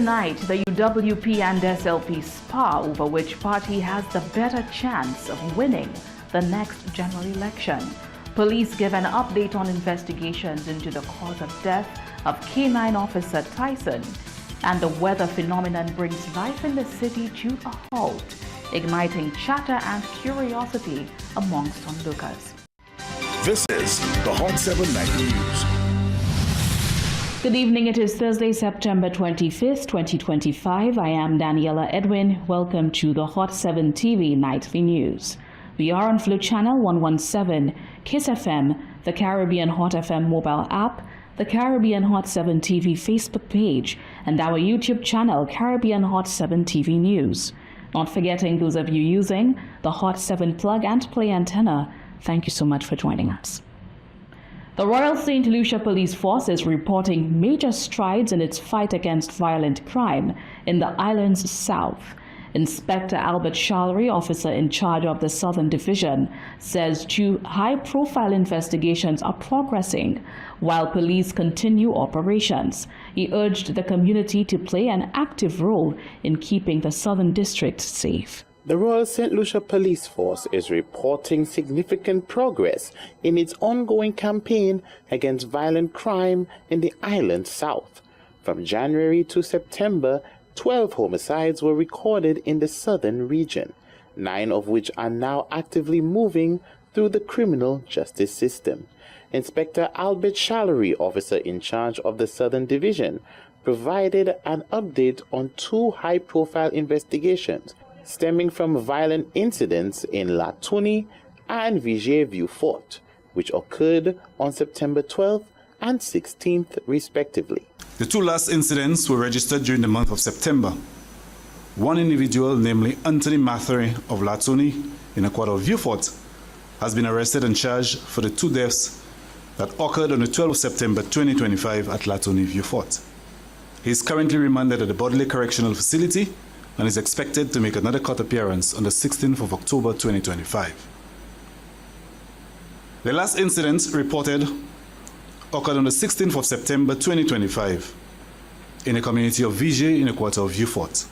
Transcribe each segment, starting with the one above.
tonight, the UWP and SLP spar over which party has the better chance of winning the next general election. Police give an update on investigations into the cause of death of K9 officer Tyson. And the weather phenomenon brings life in the city to a halt, igniting chatter and curiosity amongst onlookers. This is the Hot 7 Nightly News. Good evening. It is Thursday, September 25th, 2025. I am Daniela Edwin. Welcome to the Hot 7 TV Nightly News. We are on Flow Channel 117, Kiss FM, the Caribbean Hot FM mobile app, the Caribbean Hot 7 TV Facebook page, and our YouTube channel, Caribbean Hot 7 TV News. Not forgetting those of you using the Hot 7 plug and play antenna, thank you so much for joining us. The Royal St. Lucia Police Force is reporting major strides in its fight against violent crime in the island's south. Inspector Albert Shallery, officer in charge of the Southern Division, says 2 high-profile investigations are progressing while police continue operations. He urged the community to play an active role in keeping the Southern District safe. The Royal St. Lucia Police Force is reporting significant progress in its ongoing campaign against violent crime in the island south. From January to September, 12 homicides were recorded in the southern region, 9 of which are now actively moving through the criminal justice system. Inspector Albert Shallery, officer in charge of the Southern Division, provided an update on 2 high-profile investigations stemming from violent incidents in Latuni and Vigier Vieux Fort, which occurred on September 12th and 16th, respectively. The 2 last incidents were registered during the month of September. One individual, namely Anthony Mathery of Latuni in the quarter of Vieux Fort, has been arrested and charged for the 2 deaths that occurred on the 12th of September 2025 at Latuni Vieux Fort. He is currently remanded at the Bodley Correctional Facility and is expected to make another court appearance on the 16th of October 2025. The last incident reported occurred on the 16th of September 2025 in the community of Vigier in the quarter of Vieux Fort.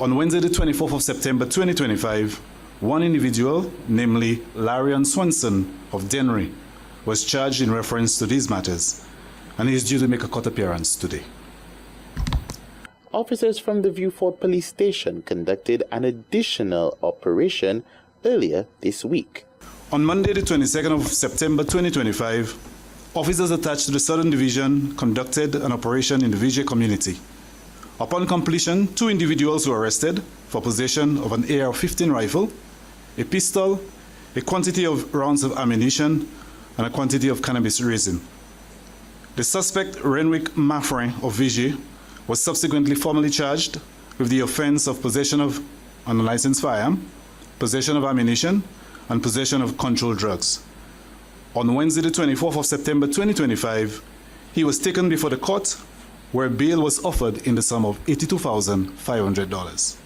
On Wednesday the 24th of September 2025, one individual, namely Larian Swanson of Dennery, was charged in reference to these matters, and he is due to make a court appearance today. Officers from the Vieux Fort Police Station conducted an additional operation earlier this week. On Monday the 22nd of September 2025, officers attached to the Southern Division conducted an operation in the Vigier community. Upon completion, 2 individuals were arrested for possession of an AR-15 rifle, a pistol, a quantity of rounds of ammunition, and a quantity of cannabis resin. The suspect, Renwick Maffray of Vigier, was subsequently formally charged with the offense of possession of an unlicensed firearm, possession of ammunition, and possession of controlled drugs. On Wednesday the 24th of September 2025, he was taken before the court where bail was offered in the sum of $82,500.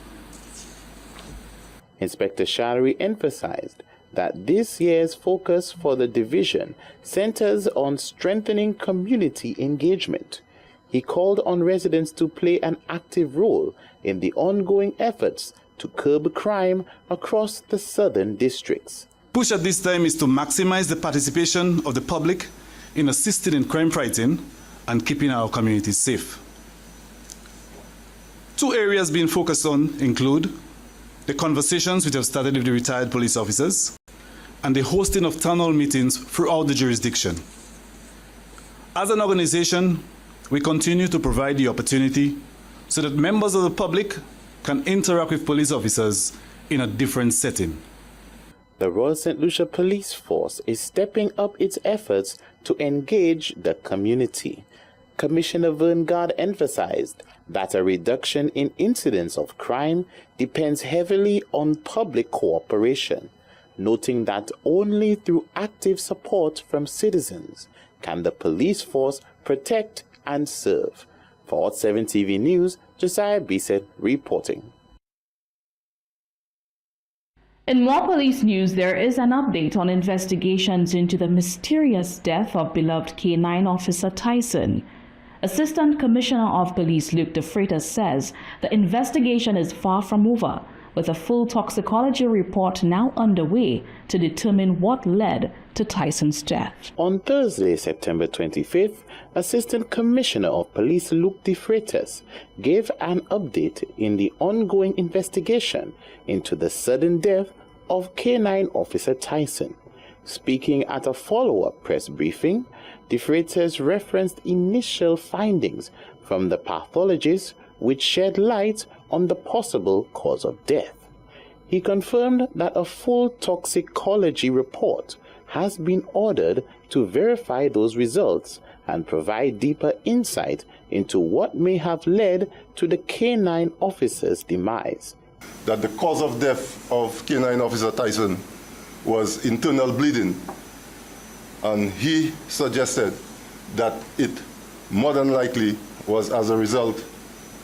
Inspector Shallery emphasized that this year's focus for the division centers on strengthening community engagement. He called on residents to play an active role in the ongoing efforts to curb crime across the southern districts. Push at this time is to maximize the participation of the public in assisting in crime fighting and keeping our communities safe. 2 areas being focused on include the conversations which have started with the retired police officers and the hosting of town hall meetings throughout the jurisdiction. As an organization, we continue to provide the opportunity so that members of the public can interact with police officers in a different setting. The Royal St. Lucia Police Force is stepping up its efforts to engage the community. Commissioner Verngard emphasized that a reduction in incidents of crime depends heavily on public cooperation, noting that only through active support from citizens can the police force protect and serve. For Hot 7 TV News, Josiah Bisset reporting. In more police news, there is an update on investigations into the mysterious death of beloved K9 officer Tyson. Assistant Commissioner of Police Luke De Freitas says the investigation is far from over, with a full toxicology report now underway to determine what led to Tyson's death. On Thursday, September 25th, Assistant Commissioner of Police Luke De Freitas gave an update in the ongoing investigation into the sudden death of K9 Officer Tyson. Speaking at a follow-up press briefing, De Freitas referenced initial findings from the pathologist which shed light on the possible cause of death. He confirmed that a full toxicology report has been ordered to verify those results and provide deeper insight into what may have led to the K9 officer's demise. That the cause of death of K9 Officer Tyson was internal bleeding, and he suggested that it more than likely was as a result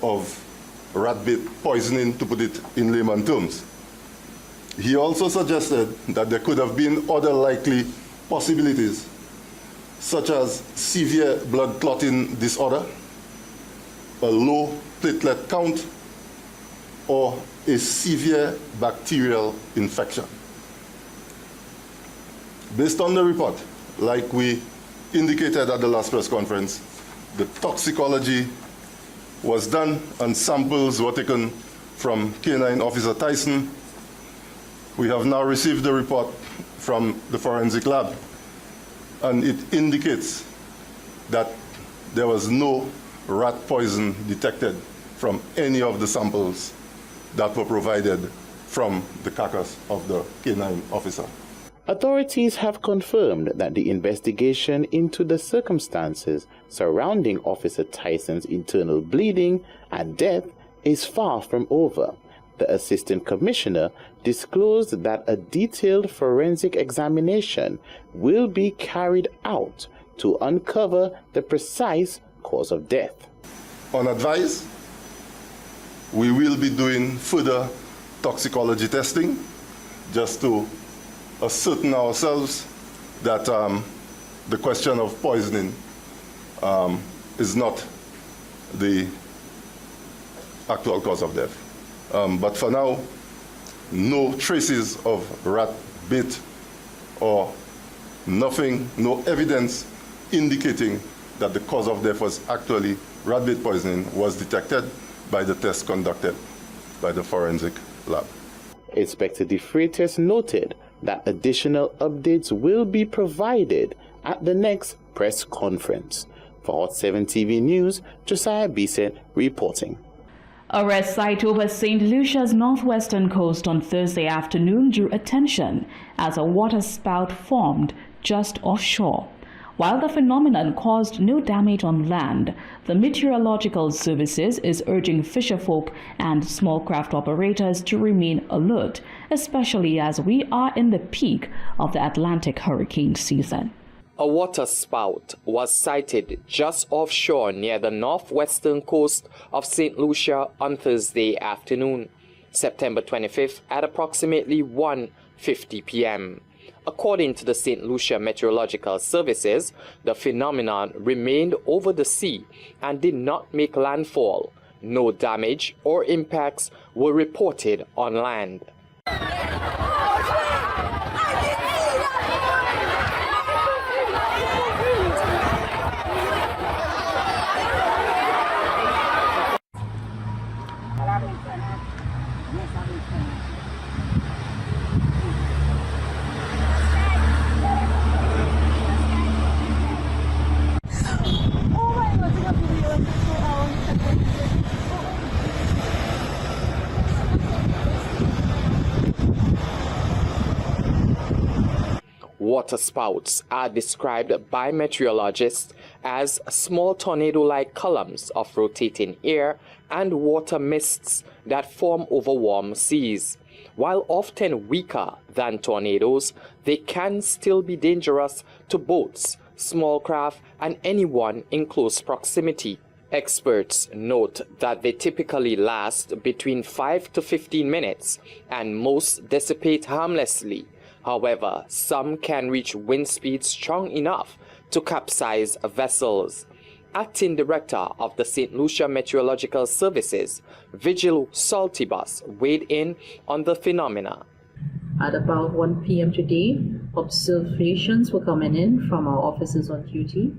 of rat bait poisoning, to put it in layman terms. He also suggested that there could have been other likely possibilities, such as severe blood clotting disorder, a low platelet count, or a severe bacterial infection. Based on the report, like we indicated at the last press conference, the toxicology was done and samples were taken from K9 Officer Tyson. We have now received the report from the forensic lab, and it indicates that there was no rat poison detected from any of the samples that were provided from the carcass of the K9 officer. Authorities have confirmed that the investigation into the circumstances surrounding Officer Tyson's internal bleeding and death is far from over. The Assistant Commissioner disclosed that a detailed forensic examination will be carried out to uncover the precise cause of death. On advice, we will be doing further toxicology testing just to ascertain ourselves that the question of poisoning is not the actual cause of death. But for now, no traces of rat bait or nothing, no evidence indicating that the cause of death was actually rat bait poisoning was detected by the test conducted by the forensic lab. Inspector De Freitas noted that additional updates will be provided at the next press conference. For Hot 7 TV News, Josiah Bisset reporting. A red site over St. Lucia's northwestern coast on Thursday afternoon drew attention as a water spout formed just offshore. While the phenomenon caused no damage on land, the Meteorological Services is urging fisherfolk and small craft operators to remain alert, especially as we are in the peak of the Atlantic hurricane season. A water spout was sighted just offshore near the northwestern coast of St. Lucia on Thursday afternoon, September 25th at approximately 1:50 p.m. According to the St. Lucia Meteorological Services, the phenomenon remained over the sea and did not make landfall. No damage or impacts were reported on land. Water spouts are described by meteorologists as small tornado-like columns of rotating air and water mists that form over warm seas. While often weaker than tornadoes, they can still be dangerous to boats, small craft, and anyone in close proximity. Experts note that they typically last between 5 to 15 minutes and most dissipate harmlessly. However, some can reach wind speeds strong enough to capsize vessels. Acting Director of the St. Lucia Meteorological Services, Vigil Saltibus, weighed in on the phenomena. At about 1 p.m. today, observations were coming in from our officers on duty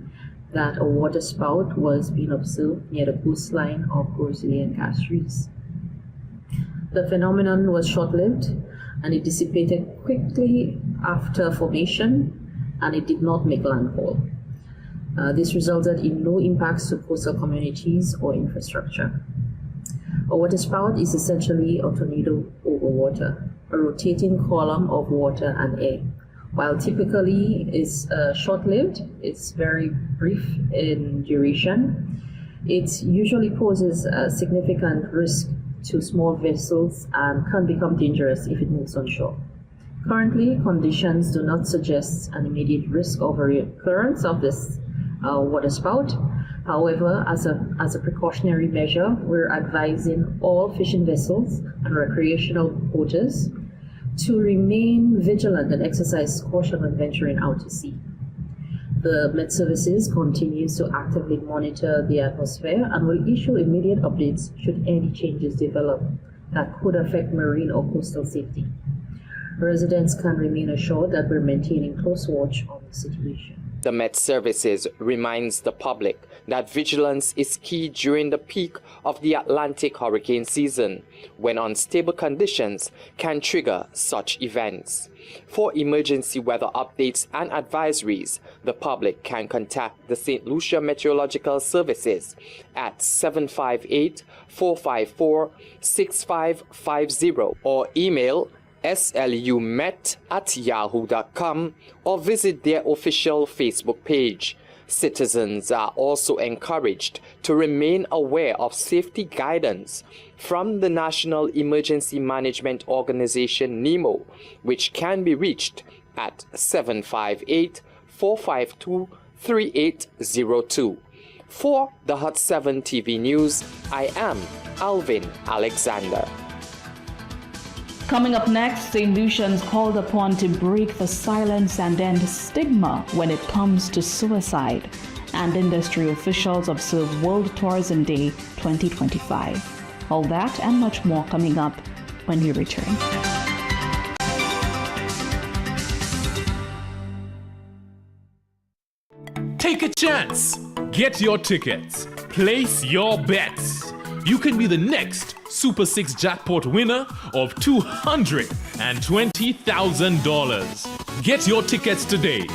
that a water spout was being observed near the coastline of Grosley and Castries. The phenomenon was short-lived and it dissipated quickly after formation, and it did not make landfall. This resulted in no impacts to coastal communities or infrastructure. A waterspout is essentially a tornado over water, a rotating column of water and air. While typically is short-lived, it's very brief in duration. It usually poses a significant risk to small vessels and can become dangerous if it moves onshore. Currently, conditions do not suggest an immediate risk of a recurrence of this waterspout. However, as a precautionary measure, we're advising all fishing vessels and recreational boaters to remain vigilant and exercise caution when venturing out to sea. The Met Services continues to actively monitor the atmosphere and will issue immediate updates should any changes develop that could affect marine or coastal safety. Residents can remain assured that we're maintaining close watch on the situation. The Met Services reminds the public that vigilance is key during the peak of the Atlantic hurricane season, when unstable conditions can trigger such events. For emergency weather updates and advisories, the public can contact the St. Lucia Meteorological Services at 758-454-6550 or email slumet@yahoo.com or visit their official Facebook page. Citizens are also encouraged to remain aware of safety guidance from the National Emergency Management Organization NEMO, which can be reached at 758-452-3802. For the Hot 7 TV News, I am Alvin Alexander. Coming up next, St. Lucians called upon to break the silence and end stigma when it comes to suicide. And industry officials observe World Tourism Day 2025. All that and much more coming up when we return. Take a chance. Get your tickets. Place your bets. You can be the next Super 6 jackpot winner of $220,000. Get your tickets today.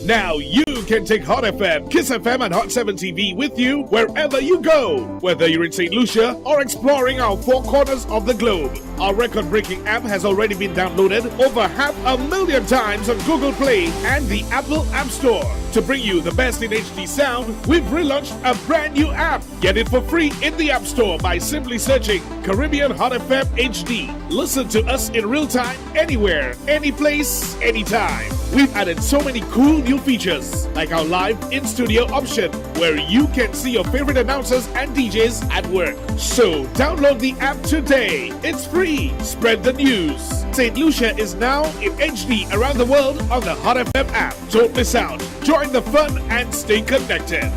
Now you can take Hot FM, Kiss FM, and Hot 7 TV with you wherever you go. Whether you're in St. Lucia or exploring our four corners of the globe. Our record-breaking app has already been downloaded over 500,000 times on Google Play and the Apple App Store. To bring you the best in HD sound, we've relaunched a brand new app. Get it for free in the App Store by simply searching Caribbean Hot FM HD. Listen to us in real time, anywhere, any place, anytime. We've added so many cool new features, like our live in-studio option, where you can see your favorite announcers and DJs at work. So download the app today. It's free. Spread the news. St. Lucia is now in HD around the world on the Hot FM app. Don't miss out. Join the fun and stay connected.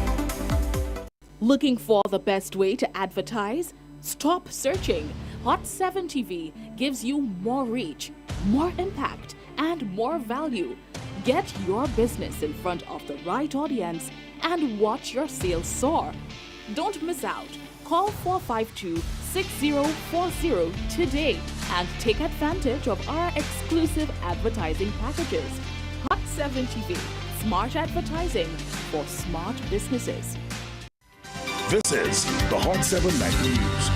Looking for the best way to advertise? Stop searching. Hot 7 TV gives you more reach, more impact, and more value. Get your business in front of the right audience and watch your sales soar. Don't miss out. Call 452-6040 today and take advantage of our exclusive advertising packages. Hot 7 TV, smart advertising for smart businesses. This is the Hot 7 Nightly News.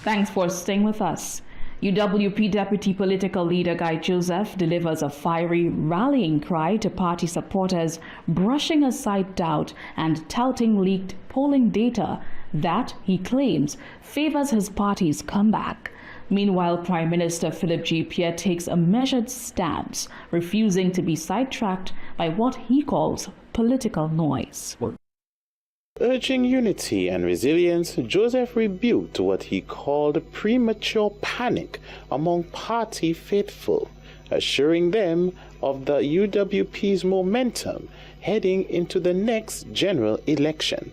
Thanks for staying with us. UWP Deputy Political Leader Guy Joseph delivers a fiery rallying cry to party supporters, brushing aside doubt and touting leaked polling data that, he claims, favors his party's comeback. Meanwhile, Prime Minister Philip G. Pierre takes a measured stance, refusing to be sidetracked by what he calls political noise. Urging unity and resilience, Joseph rebuked what he called premature panic among party faithful assuring them of the UWP's momentum heading into the next general election.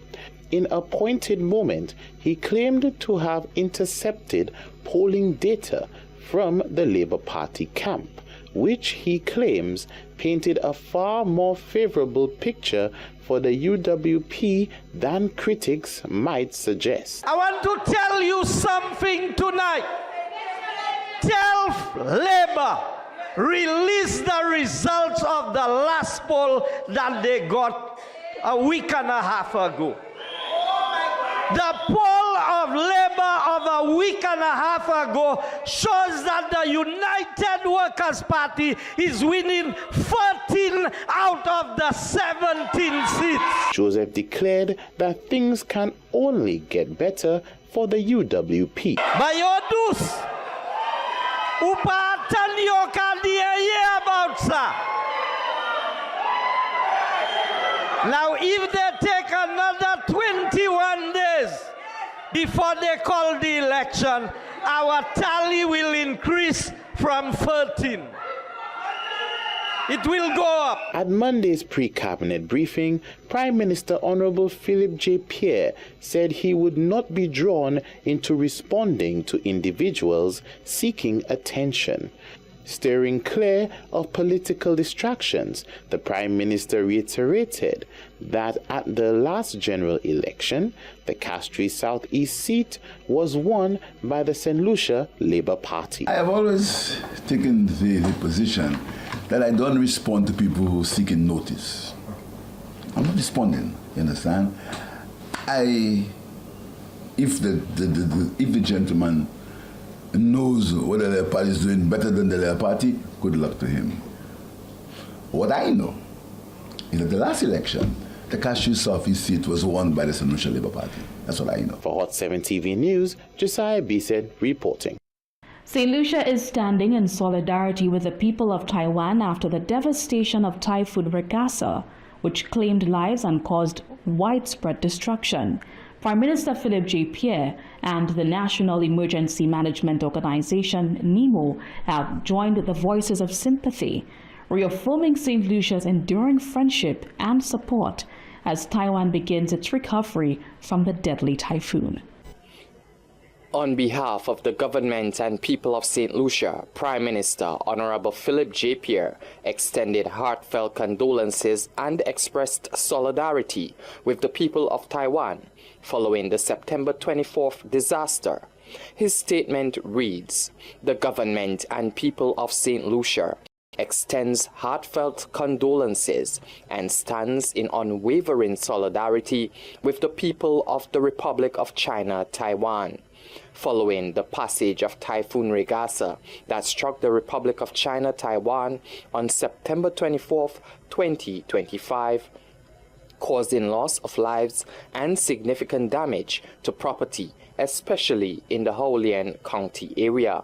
In a pointed moment, he claimed to have intercepted polling data from the Labour Party camp, which he claims painted a far more favorable picture for the UWP than critics might suggest. I want to tell you something tonight. Tell Labour, release the results of the last poll that they got a week and a half ago. The poll of Labour of a week and a half ago shows that the United Workers' Party is winning 14 out of the 17 seats. Joseph declared that things can only get better for the UWP. Bayodus, upatan yokadia about sir. Now, if they take another 21 days before they call the election, our tally will increase from 13. It will go up. At Monday's pre-cabinet briefing, Prime Minister Honorable Philip J. Pierre said he would not be drawn into responding to individuals seeking attention. Steering clear of political distractions, the Prime Minister reiterated that at the last general election, the Castries Southeast seat was won by the St. Lucia Labour Party. I have always taken the position that I don't respond to people who seek notice. I'm not responding, you understand? If the gentleman knows whether their party is doing better than the Labour Party, good luck to him. What I know is that the last election, the Castries Southeast seat was won by the St. Lucia Labour Party. That's what I know. For Hot 7 TV News, Josiah Bisset reporting. St. Lucia is standing in solidarity with the people of Taiwan after the devastation of Typhoon Regasa, which claimed lives and caused widespread destruction. Prime Minister Philip J. Pierre and the National Emergency Management Organization, NEMO, have joined the voices of sympathy, reaffirming St. Lucia's enduring friendship and support as Taiwan begins its recovery from the deadly typhoon. On behalf of the government and people of St. Lucia, Prime Minister Honorable Philip J. Pierre extended heartfelt condolences and expressed solidarity with the people of Taiwan following the September 24th disaster. His statement reads, "The government and people of St. Lucia extends heartfelt condolences and stands in unwavering solidarity with the people of the Republic of China, Taiwan. Following the passage of Typhoon Regasa that struck the Republic of China, Taiwan on September 24th, 2025, causing loss of lives and significant damage to property, especially in the Hualien County area.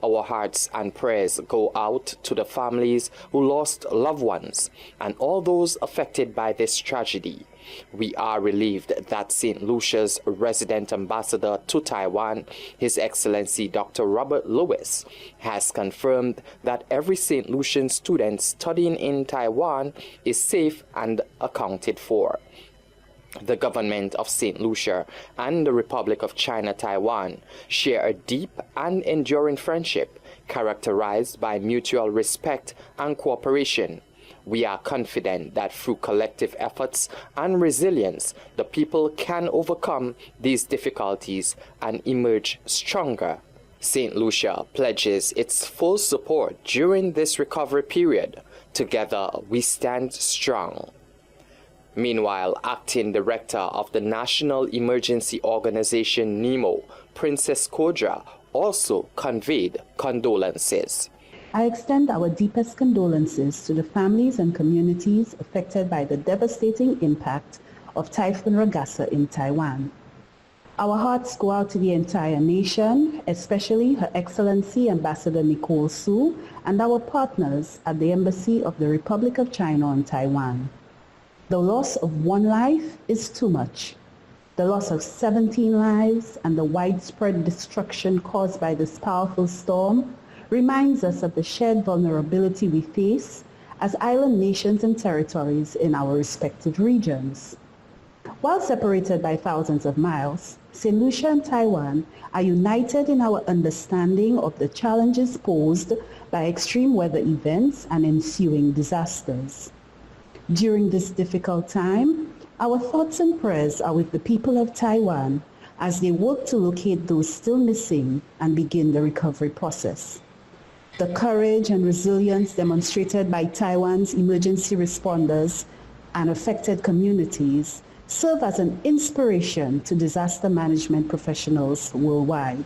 Our hearts and prayers go out to the families who lost loved ones and all those affected by this tragedy. We are relieved that St. Lucia's resident ambassador to Taiwan, His Excellency Dr. Robert Lewis, has confirmed that every St. Lucian student studying in Taiwan is safe and accounted for. The government of St. Lucia and the Republic of China, Taiwan share a deep and enduring friendship characterized by mutual respect and cooperation. We are confident that through collective efforts and resilience, the people can overcome these difficulties and emerge stronger. St. Lucia pledges its full support during this recovery period. Together, we stand strong." Meanwhile, Acting Director of the National Emergency Organization NEMO, Princess Kodra, also conveyed condolences. I extend our deepest condolences to the families and communities affected by the devastating impact of Typhoon Regasa in Taiwan. Our hearts go out to the entire nation, especially Her Excellency Ambassador Nicole Su and our partners at the Embassy of the Republic of China in Taiwan. The loss of one life is too much. The loss of 17 lives and the widespread destruction caused by this powerful storm reminds us of the shared vulnerability we face as island nations and territories in our respective regions. While separated by thousands of miles, St. Lucia and Taiwan are united in our understanding of the challenges posed by extreme weather events and ensuing disasters. During this difficult time, our thoughts and prayers are with the people of Taiwan as they work to locate those still missing and begin the recovery process. The courage and resilience demonstrated by Taiwan's emergency responders and affected communities serve as an inspiration to disaster management professionals worldwide.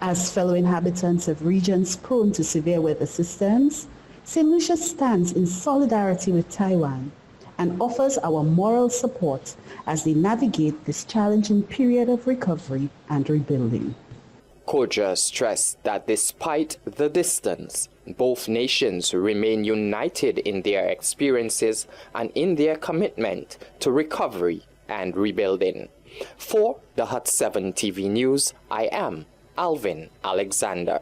As fellow inhabitants of regions prone to severe weather systems, St. Lucia stands in solidarity with Taiwan and offers our moral support as they navigate this challenging period of recovery and rebuilding. Koja stressed that despite the distance, both nations remain united in their experiences and in their commitment to recovery and rebuilding. For the Hot 7 TV News, I am Alvin Alexander.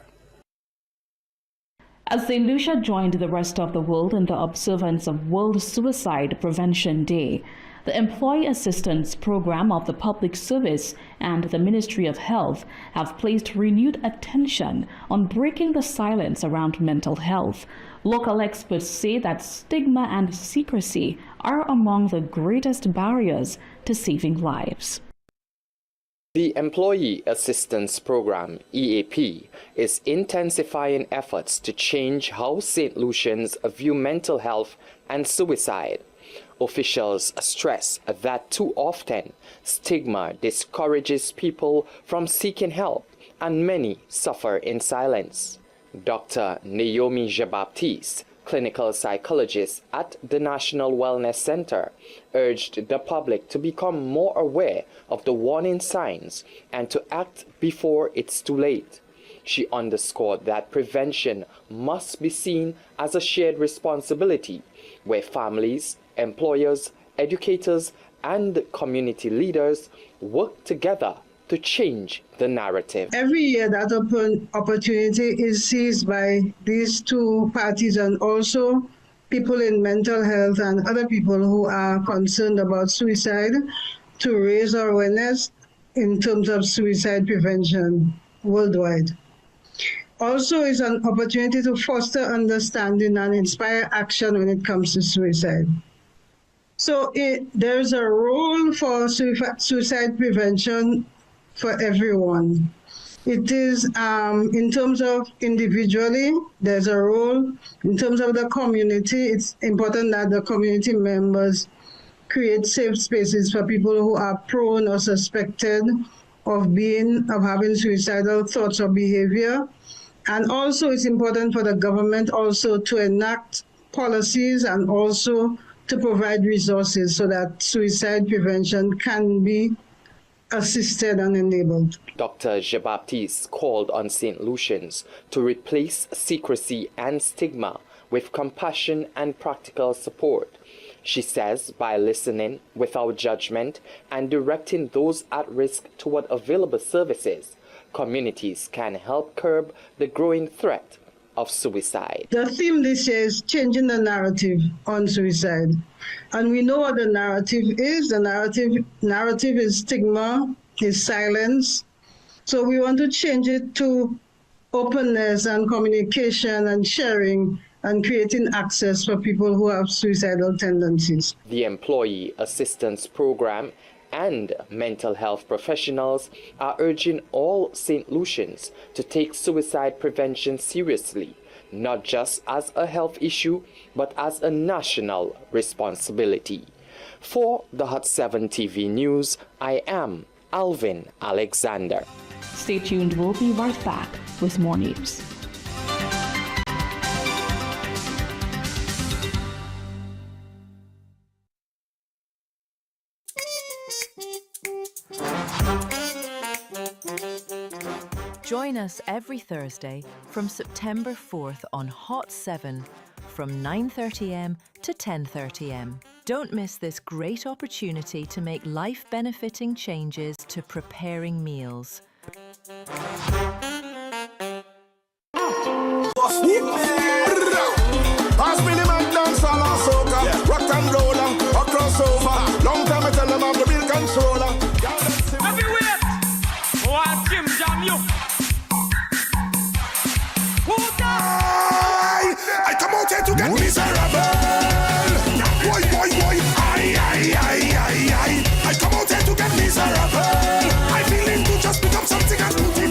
As St. Lucia joined the rest of the world in the observance of World Suicide Prevention Day, the Employee Assistance Program of the Public Service and the Ministry of Health have placed renewed attention on breaking the silence around mental health. Local experts say that stigma and secrecy are among the greatest barriers to saving lives. The Employee Assistance Program, EAP, is intensifying efforts to change how St. Lucians view mental health and suicide. Officials stress that too often stigma discourages people from seeking help and many suffer in silence. Dr. Naomi Jean-Baptiste, clinical psychologist at the National Wellness Center, urged the public to become more aware of the warning signs and to act before it's too late. She underscored that prevention must be seen as a shared responsibility where families, employers, educators, and community leaders work together to change the narrative. Every year that opportunity is seized by these two parties and also people in mental health and other people who are concerned about suicide to raise awareness in terms of suicide prevention worldwide. Also is an opportunity to foster understanding and inspire action when it comes to suicide. So there's a role for suicide prevention for everyone. It is in terms of individually, there's a role. In terms of the community, it's important that the community members create safe spaces for people who are prone or suspected of having suicidal thoughts or behavior. And also it's important for the government also to enact policies and also to provide resources so that suicide prevention can be assisted and enabled. Dr. Jean-Baptiste called on St. Lucians to replace secrecy and stigma with compassion and practical support. She says by listening without judgment and directing those at risk toward available services, communities can help curb the growing threat of suicide. The theme this year is changing the narrative on suicide. And we know what the narrative is. The narrative is stigma, is silence. So we want to change it to openness and communication and sharing and creating access for people who have suicidal tendencies. The Employee Assistance Program and mental health professionals are urging all St. Lucians to take suicide prevention seriously, not just as a health issue, but as a national responsibility. For the Hot 7 TV News, I am Alvin Alexander. Stay tuned, we'll be right back with more news. Join us every Thursday from September 4th on Hot 7 from 9:30am to 10:30am. Don't miss this great opportunity to make life-benefiting changes to preparing meals. off. Pass me the man dance all on soca, rock and roll or crossover. Long time I tell them I'm the real controller. Everywhere, watch him jam you. I come out here to get miserable. Boy, I come out here to get miserable. I feel to just become something and put it.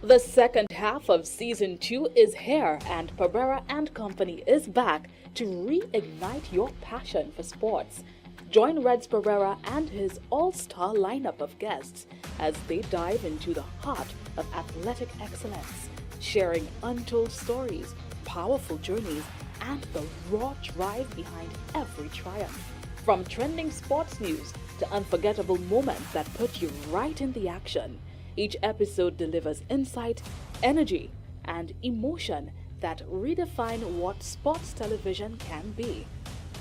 The second half of Season 2 is here, and Pereira and Company is back to reignite your passion for sports. Join Reds Pereira and his all-star lineup of guests as they dive into the heart of athletic excellence, sharing untold stories, powerful journeys, and the raw drive behind every triumph. From trending sports news to unforgettable moments that put you right in the action, each episode delivers insight, energy, and emotion that redefine what sports television can be.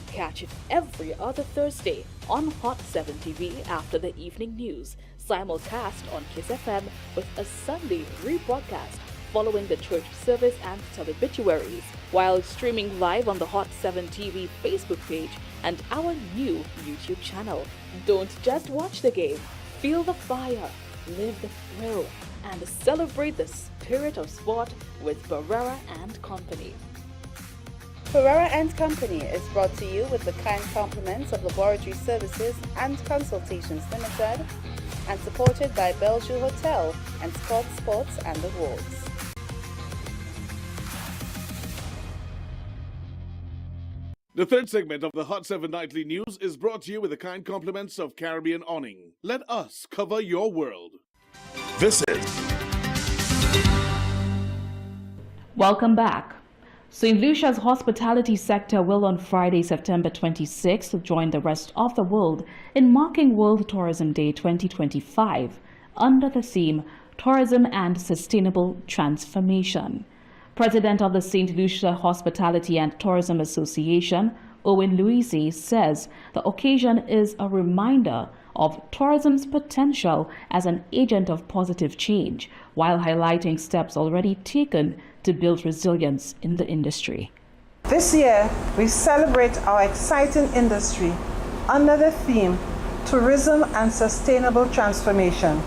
Catch it every other Thursday on Hot 7 TV after the evening news, simulcast on Kiss FM with a Sunday rebroadcast following the church service and telebituaries, while streaming live on the Hot 7 TV Facebook page and our new YouTube channel. Don't just watch the game, feel the fire, live the thrill, and celebrate the spirit of sport with Pereira and Company. Pereira and Company is brought to you with the kind compliments of Laboratory Services and Consultations Limited and supported by Bellevue Hotel and Scott Sports and Awards. The third segment of the Hot 7 Nightly News is brought to you with the kind compliments of Caribbean Awning. Let us cover your world. This is... Welcome back. St. Lucia's hospitality sector will on Friday, September 26th, join the rest of the world in marking World Tourism Day 2025 under the theme Tourism and Sustainable Transformation. President of the St. Lucia Hospitality and Tourism Association, Owen Louisi, says the occasion is a reminder of tourism's potential as an agent of positive change, while highlighting steps already taken to build resilience in the industry. This year, we celebrate our exciting industry under the theme Tourism and Sustainable Transformation,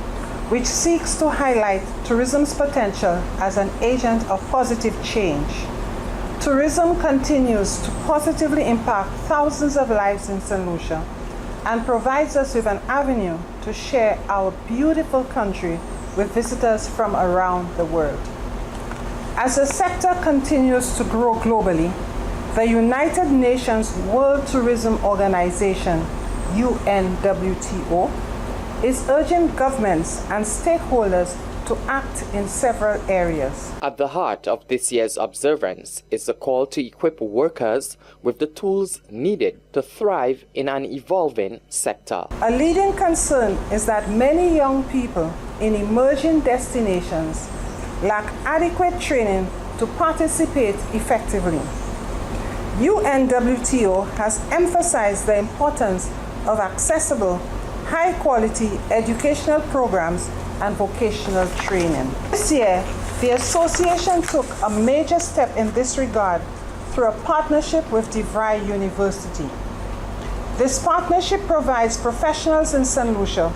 which seeks to highlight tourism's potential as an agent of positive change. Tourism continues to positively impact thousands of lives in St. Lucia and provides us with an avenue to share our beautiful country with visitors from around the world. As the sector continues to grow globally, the United Nations World Tourism Organization, UNWTO, is urging governments and stakeholders to act in several areas. At the heart of this year's observance is the call to equip workers with the tools needed to thrive in an evolving sector. A leading concern is that many young people in emerging destinations lack adequate training to participate effectively. UNWTO has emphasized the importance of accessible, high-quality educational programs and vocational training. This year, the association took a major step in this regard through a partnership with DeVry University. This partnership provides professionals in St. Lucia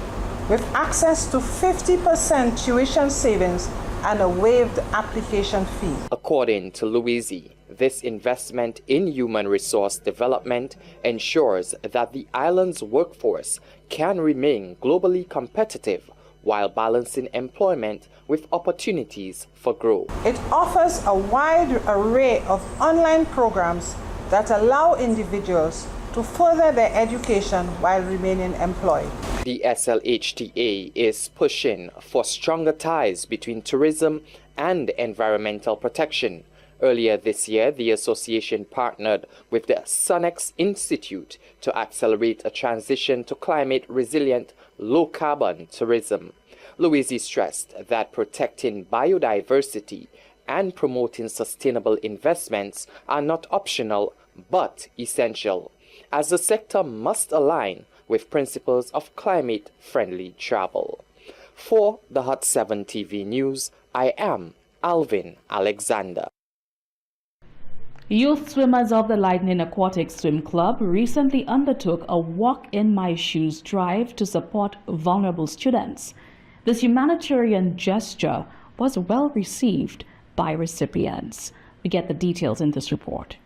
with access to 50% tuition savings and a waived application fee. According to Louisi, this investment in human resource development ensures that the island's workforce can remain globally competitive while balancing employment with opportunities for growth. It offers a wide array of online programs that allow individuals to further their education while remaining employed. The SLHTA is pushing for stronger ties between tourism and environmental protection. Earlier this year, the association partnered with the Sunex Institute to accelerate a transition to climate-resilient, low-carbon tourism. Louisi stressed that protecting biodiversity and promoting sustainable investments are not optional but essential, as the sector must align with principles of climate-friendly travel. For the Hot 7 TV News, I am Alvin Alexander. Youth swimmers of the Lightning Aquatic Swim Club recently undertook a Walk in My Shoes drive to support vulnerable students. This humanitarian gesture was well received by recipients. We get the details in this report.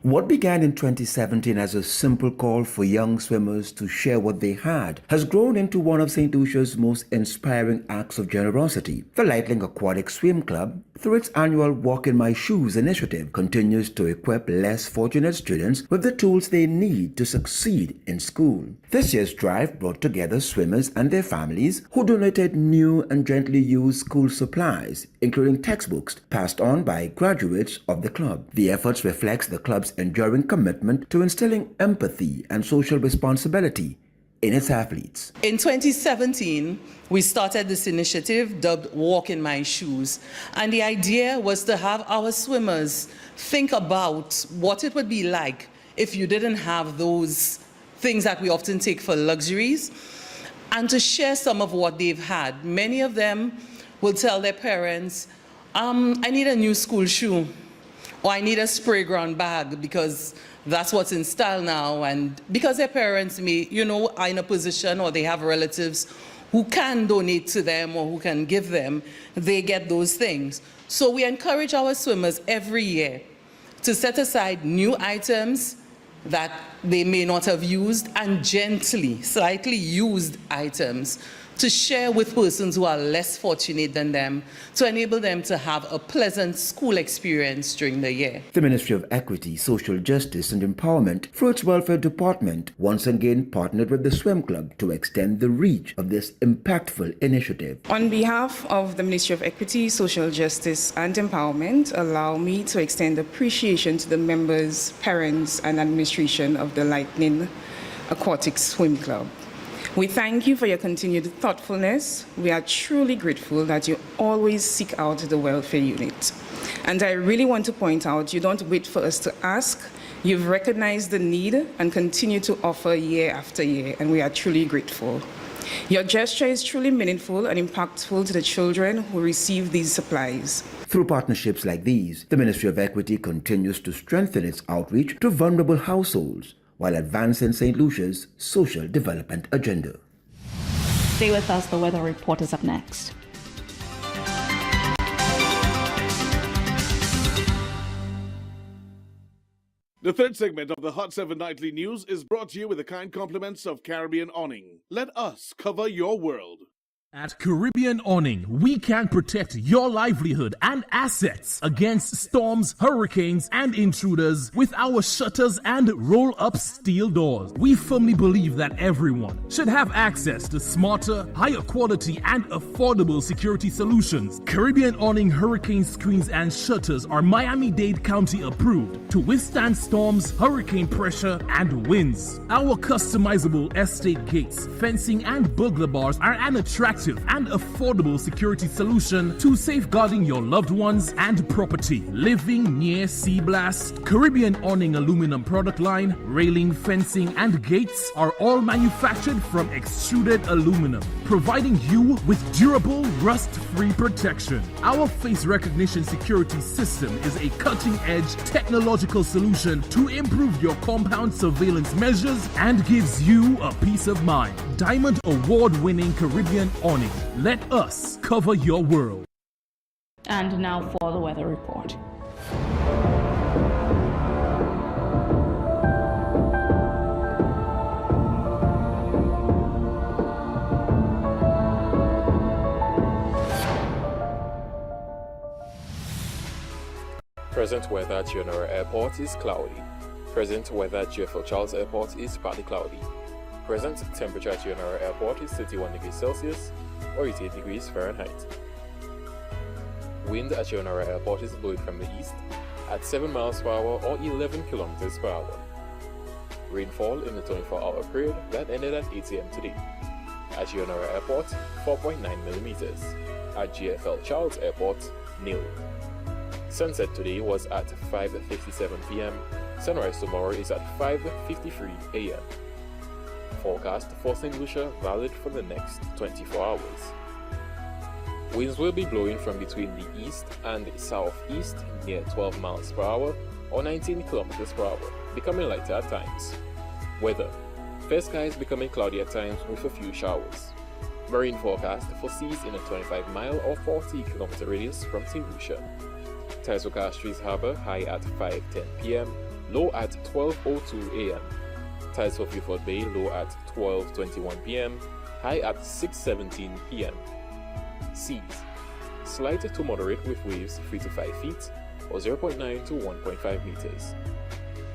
What began in 2017 as a simple call for young swimmers to share what they had has grown into one of St. Lucia's most inspiring acts of generosity. The Lightning Aquatic Swim Club, through its annual Walk in My Shoes initiative, continues to equip less fortunate students with the tools they need to succeed in school. This year's drive brought together swimmers and their families who donated new and gently used school supplies, including textbooks passed on by graduates of the club. The efforts reflect the club's enduring commitment to instilling empathy and social responsibility in its athletes. In 2017, we started this initiative dubbed Walk in My Shoes, and the idea was to have our swimmers think about what it would be like if you didn't have those things that we often take for luxuries, and to share some of what they've had. Many of them will tell their parents, I need a new school shoe, or I need a spray ground bag because that's what's in style now. And because their parents may, are in a position, or they have relatives who can donate to them or who can give them, they get those things. So we encourage our swimmers every year to set aside new items that they may not have used, and gently, slightly used items to share with persons who are less fortunate than them, to enable them to have a pleasant school experience during the year. The Ministry of Equity, Social Justice and Empowerment, through its Welfare Department, once again partnered with the Swim Club to extend the reach of this impactful initiative. On behalf of the Ministry of Equity, Social Justice and Empowerment, allow me to extend appreciation to the members, parents and administration of the Lightning Aquatic Swim Club. We thank you for your continued thoughtfulness. We are truly grateful that you always seek out the welfare unit. And I really want to point out, you don't wait for us to ask. You've recognized the need and continue to offer year after year, and we are truly grateful. Your gesture is truly meaningful and impactful to the children who receive these supplies. Through partnerships like these, the Ministry of Equity continues to strengthen its outreach to vulnerable households, while advancing St. Lucia's social development agenda. Stay with us, the weather report is up next. The third segment of the Hot 7 Nightly News is brought to you with the kind compliments of Caribbean Awning. Let us cover your world. At Caribbean Awning, we can protect your livelihood and assets against storms, hurricanes, and intruders with our shutters and roll-up steel doors. We firmly believe that everyone should have access to smarter, higher quality, and affordable security solutions. Caribbean Awning hurricane screens and shutters are Miami-Dade County approved to withstand storms, hurricane pressure, and winds. Our customizable estate gates, fencing, and burglar bars are an attractive and affordable security solution to safeguarding your loved ones and property. Living near sea blast, Caribbean Awning aluminum product line, railing, fencing, and gates are all manufactured from extruded aluminum, providing you with durable, rust-free protection. Our face recognition security system is a cutting-edge technological solution to improve your compound surveillance measures and gives you a peace of mind. Diamond Award-winning Caribbean Awning. Let us cover your world. And now for the weather report. Present weather at Yonora Airport is cloudy. Present weather at JFL Charles Airport is partly cloudy. Present temperature at Yonora Airport is 31 degrees Celsius or 88 degrees Fahrenheit. Wind at Yonora Airport is blowing from the east at 7 miles per hour or 11 kilometers per hour. Rainfall in the 24-hour period that ended at 8 a.m. today. At Yonara Airport, 4.9 millimeters. At GFL Charles Airport, nil. Sunset today was at 5:57 p.m. Sunrise tomorrow is at 5:53 a.m. Forecast for St. Lucia valid for the next 24 hours. Winds will be blowing from between the east and southeast near 12 miles per hour or 19 kilometers per hour, becoming lighter at times. Weather. Fair skies becoming cloudy at times with a few showers. Marine forecast for seas in a 25-mile or 40-kilometer radius from St. Lucia. Tides for Castries Harbour high at 5:10 p.m., low at 12:02 a.m. Tides for Beaufort Bay low at 12:21 p.m., high at 6:17 p.m. Seas. Slight to moderate with waves 3 to 5 feet or 0.9 to 1.5 meters.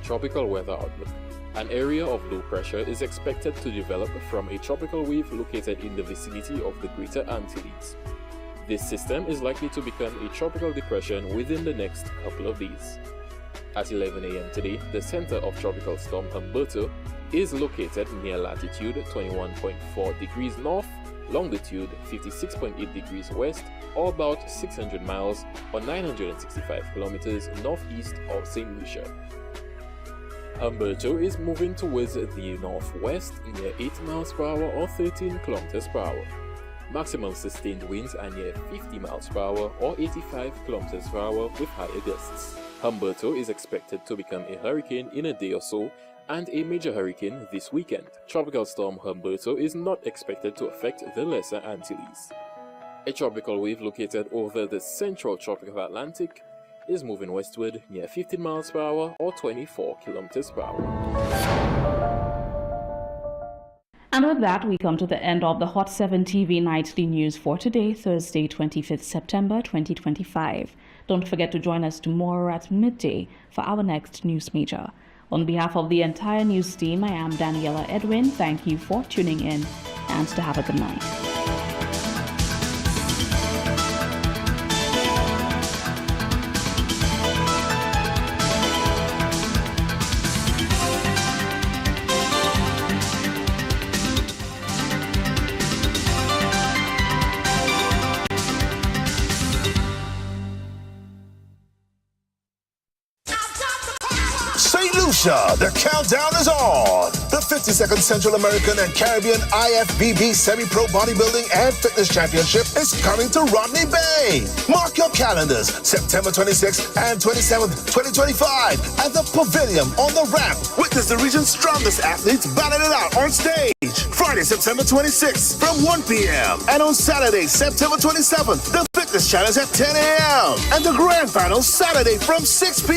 Tropical weather outlook. An area of low pressure is expected to develop from a tropical wave located in the vicinity of the Greater Antilles. This system is likely to become a tropical depression within the next couple of days. At 11 a.m. today, the center of Tropical Storm Humberto is located near latitude 21.4 degrees north, longitude 56.8 degrees west, or about 600 miles or 965 kilometers northeast of St. Lucia. Humberto is moving towards the northwest near 8 miles per hour or 13 kilometers per hour. Maximum sustained winds are near 50 miles per hour or 85 kilometers per hour with higher gusts. Humberto is expected to become a hurricane in a day or so and a major hurricane this weekend. Tropical storm Humberto is not expected to affect the Lesser Antilles. A tropical wave located over the central tropical Atlantic is moving westward near 15 miles per hour or 24 kilometers per hour. And with that, we come to the end of the Hot 7 TV Nightly News for today, Thursday, 25th September 2025. Don't forget to join us tomorrow at midday for our next news major. On behalf of the entire news team, I am Daniela Edwin. Thank you for tuning in and to have a good night. The countdown is on. The 52nd Central American and Caribbean IFBB Semi-Pro Bodybuilding and Fitness Championship is coming to Rodney Bay. Mark your calendars, September 26th and 27th, 2025 at the Pavilion on the Ramp. Witness the region's strongest athletes battle it out on stage. Friday, September 26th from 1 p.m. And on Saturday, September 27th, the Fitness Challenge at 10 a.m. And the Grand Final Saturday from 6 p.m.